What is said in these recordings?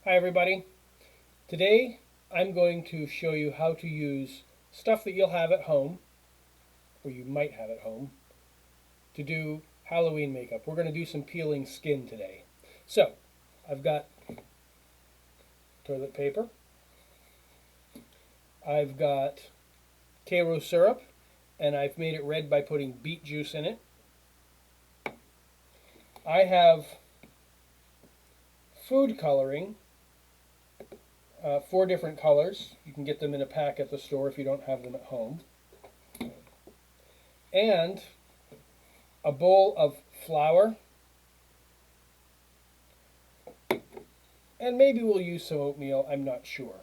Hi everybody. Today I'm going to show you how to use stuff that you'll have at home, or you might have at home, to do Halloween makeup. We're going to do some peeling skin today. So, I've got toilet paper, I've got Karo syrup, and I've made it red by putting beet juice in it. I have food coloring, 4 different colors. You can get them in a pack at the store if you don't have them at home. And a bowl of flour, and maybe we'll use some oatmeal, I'm not sure.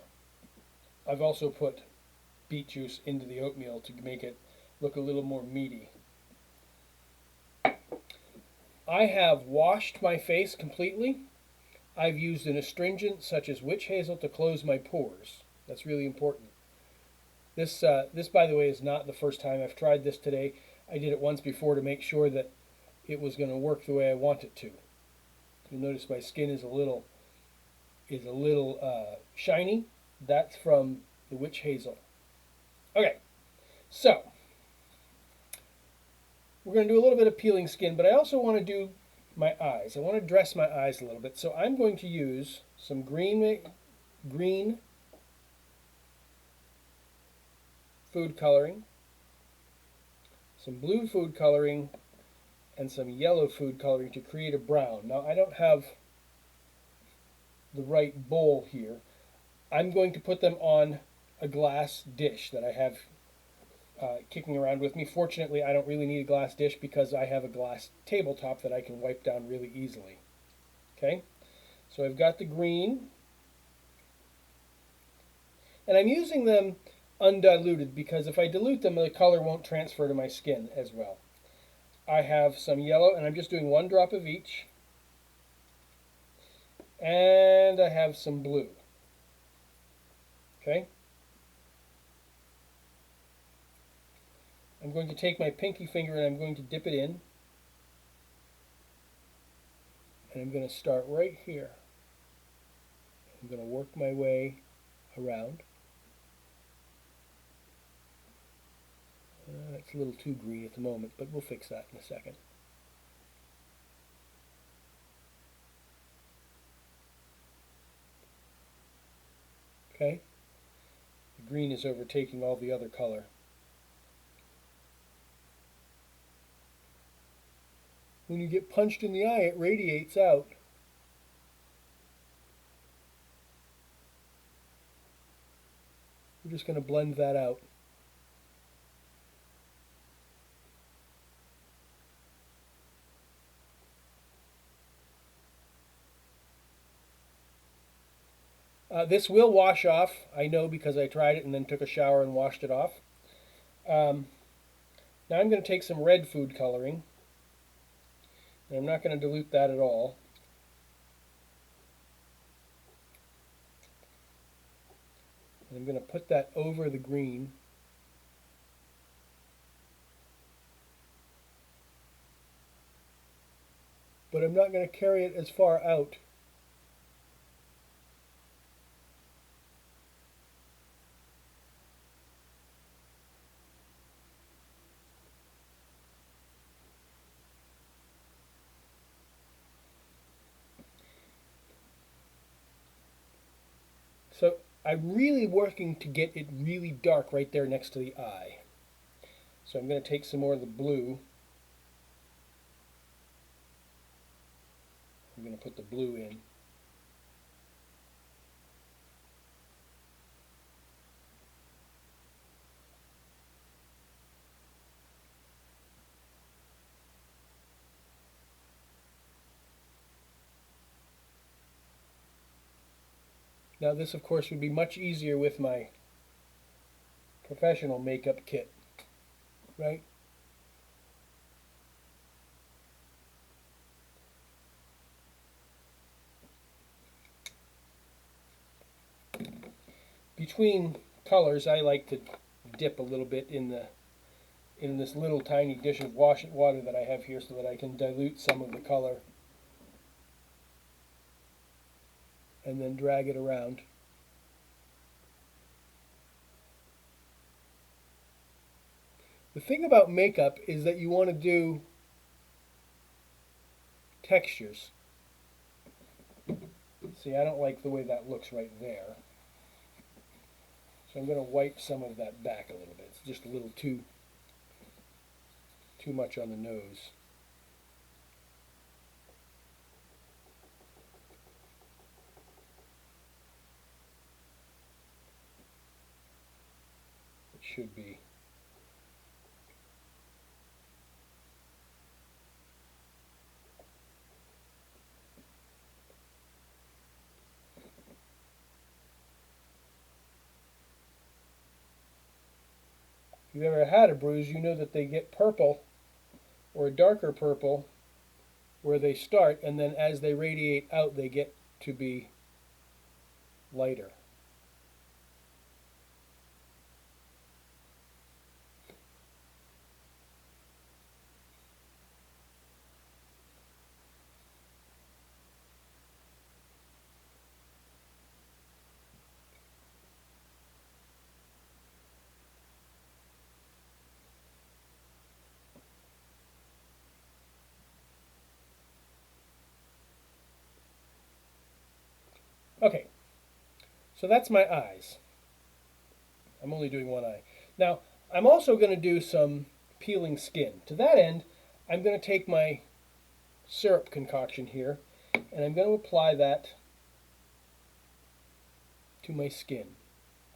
I've also put beet juice into the oatmeal to make it look a little more meaty. I have washed my face completely. I've used an astringent such as witch hazel to close my pores. That's really important. This, by the way, is not the first time I've tried this today. I did it once before to make sure that it was going to work the way I want it to. You'll notice my skin is a little shiny. That's from the witch hazel. Okay, so we're going to do a little bit of peeling skin, but I also want to do my eyes. I want to dress my eyes a little bit, so I'm going to use some green food coloring, some blue food coloring, and some yellow food coloring to create a brown. Now I don't have the right bowl here. I'm going to put them on a glass dish that I have kicking around with me. Fortunately, I don't really need a glass dish because I have a glass tabletop that I can wipe down really easily. Okay, so I've got the green, and I'm using them undiluted because if I dilute them, the color won't transfer to my skin as well. I have some yellow, and I'm just doing 1 drop of each, and I have some blue. Okay, I'm going to take my pinky finger and I'm going to dip it in, and I'm going to start right here. I'm going to work my way around. It's a little too green at the moment, but we'll fix that in a second. Okay, the green is overtaking all the other color. When you get punched in the eye, it radiates out. We're just going to blend that out. This will wash off, I know, because I tried it and then took a shower and washed it off. Now I'm going to take some red food coloring, and I'm not going to dilute that at all. And I'm going to put that over the green. But I'm not going to carry it as far out. So I'm really working to get it really dark right there next to the eye. So I'm going to take some more of the blue. I'm going to put the blue in. Now this, of course, would be much easier with my professional makeup kit, right? Between colors, I like to dip a little bit in this little tiny dish of water that I have here so that I can dilute some of the color and then drag it around. The thing about makeup is that you want to do textures. See, I don't like the way that looks right there. So I'm going to wipe some of that back a little bit. It's just a little too much on the nose. It should be. If you've ever had a bruise, you know that they get purple or a darker purple where they start, and then as they radiate out, they get to be lighter. Okay, so that's my eyes. I'm only doing one eye. Now, I'm also going to do some peeling skin. To that end, I'm going to take my syrup concoction here, and I'm going to apply that to my skin.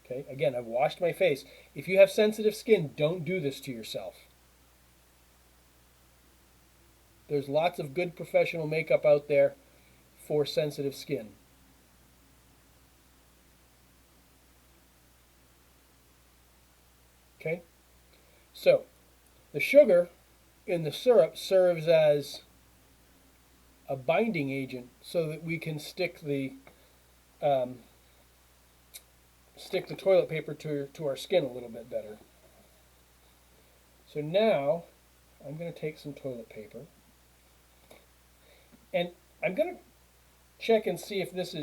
Okay, again, I've washed my face. If you have sensitive skin, don't do this to yourself. There's lots of good professional makeup out there for sensitive skin. Okay, so the sugar in the syrup serves as a binding agent so that we can stick the toilet paper to our skin a little bit better. So now I'm going to take some toilet paper, and I'm going to check and see if this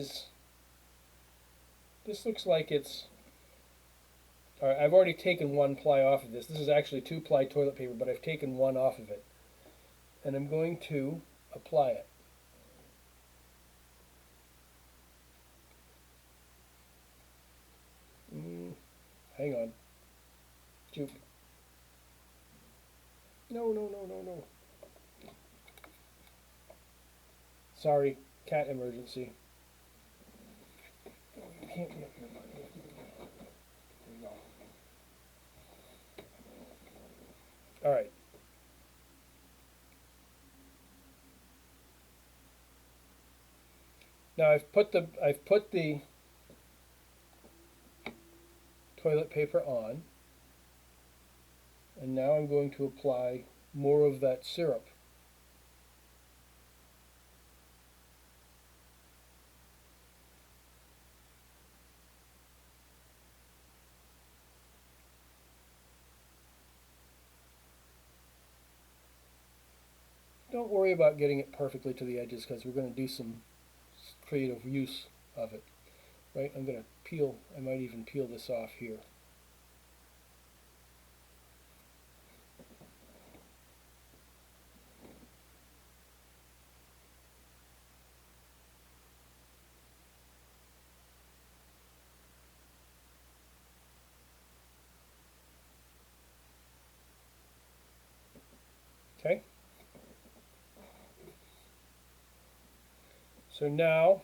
looks like it's, all right, I've already taken one ply off of this. This is actually 2-ply toilet paper, but I've taken one off of it. And I'm going to apply it. Hang on. Juke. No. Sorry, cat emergency. You can't be up here. There you go. All right. Now I've put the toilet paper on, and now I'm going to apply more of that syrup. Don't worry about getting it perfectly to the edges because we're going to do some creative use of it. Right? I'm going to peel, I might even peel this off here. Okay? So now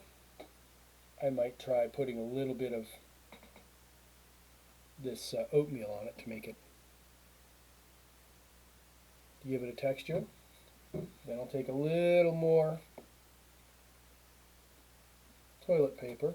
I might try putting a little bit of this oatmeal on it to give it a texture. Then I'll take a little more toilet paper.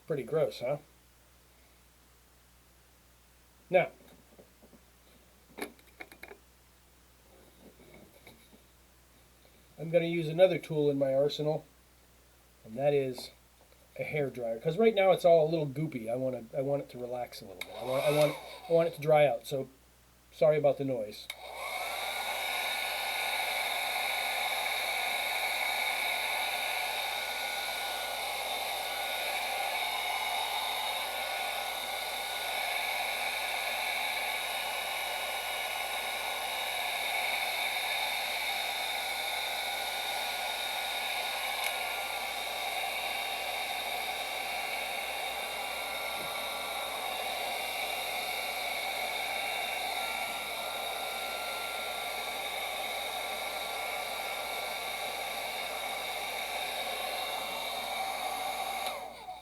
Pretty gross, huh? Now, I'm going to use another tool in my arsenal, and that is a hair dryer. Because right now it's all a little goopy. I want it to relax a little bit. I want it to dry out. So sorry about the noise.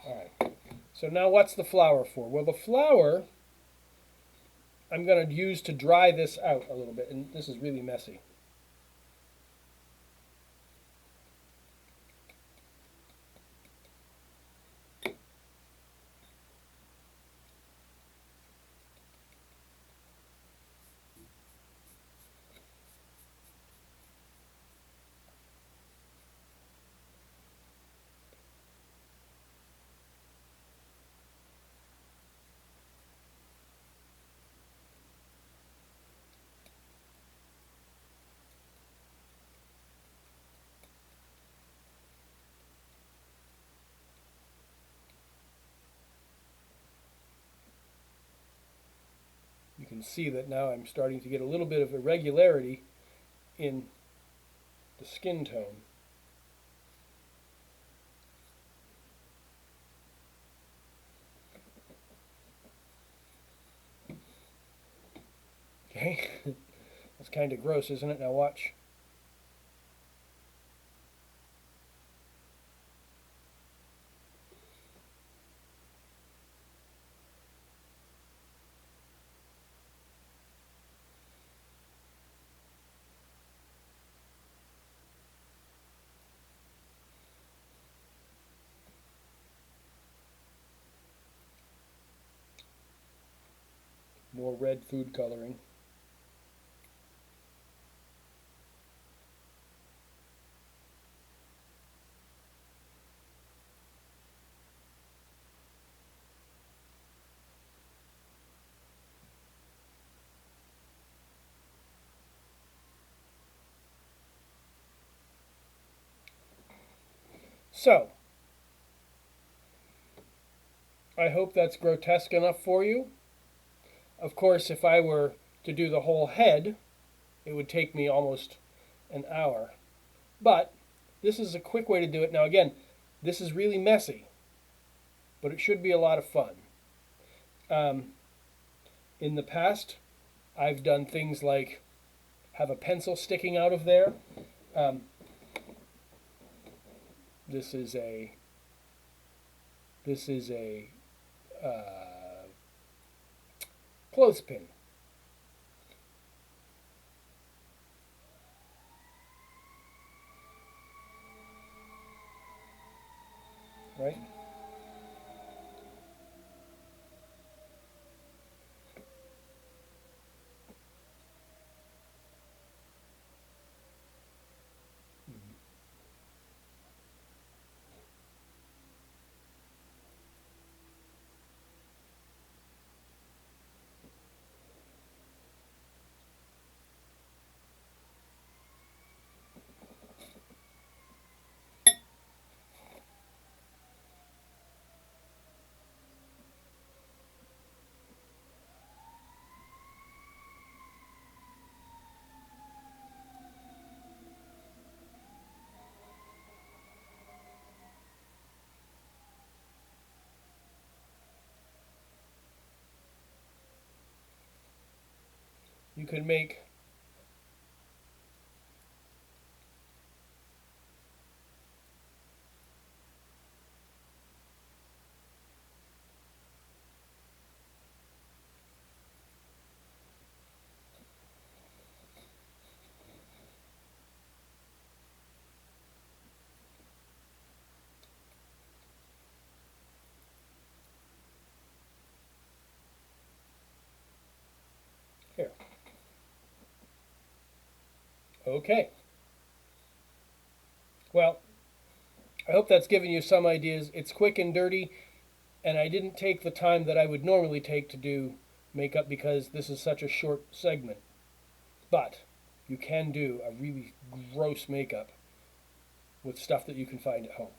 All right. So now what's the flour for? Well, the flour I'm going to use to dry this out a little bit, and this is really messy. You can see that now I'm starting to get a little bit of irregularity in the skin tone. Okay, that's kind of gross, isn't it? Now watch. More red food coloring. So, I hope that's grotesque enough for you. Of course, if I were to do the whole head, it would take me almost an hour. But this is a quick way to do it. Now again, this is really messy, but it should be a lot of fun. In the past, I've done things like have a pencil sticking out of there. Um, this is a clothespin. Right? You can make Okay. Well, I hope that's given you some ideas. It's quick and dirty, and I didn't take the time that I would normally take to do makeup because this is such a short segment. But you can do a really gross makeup with stuff that you can find at home.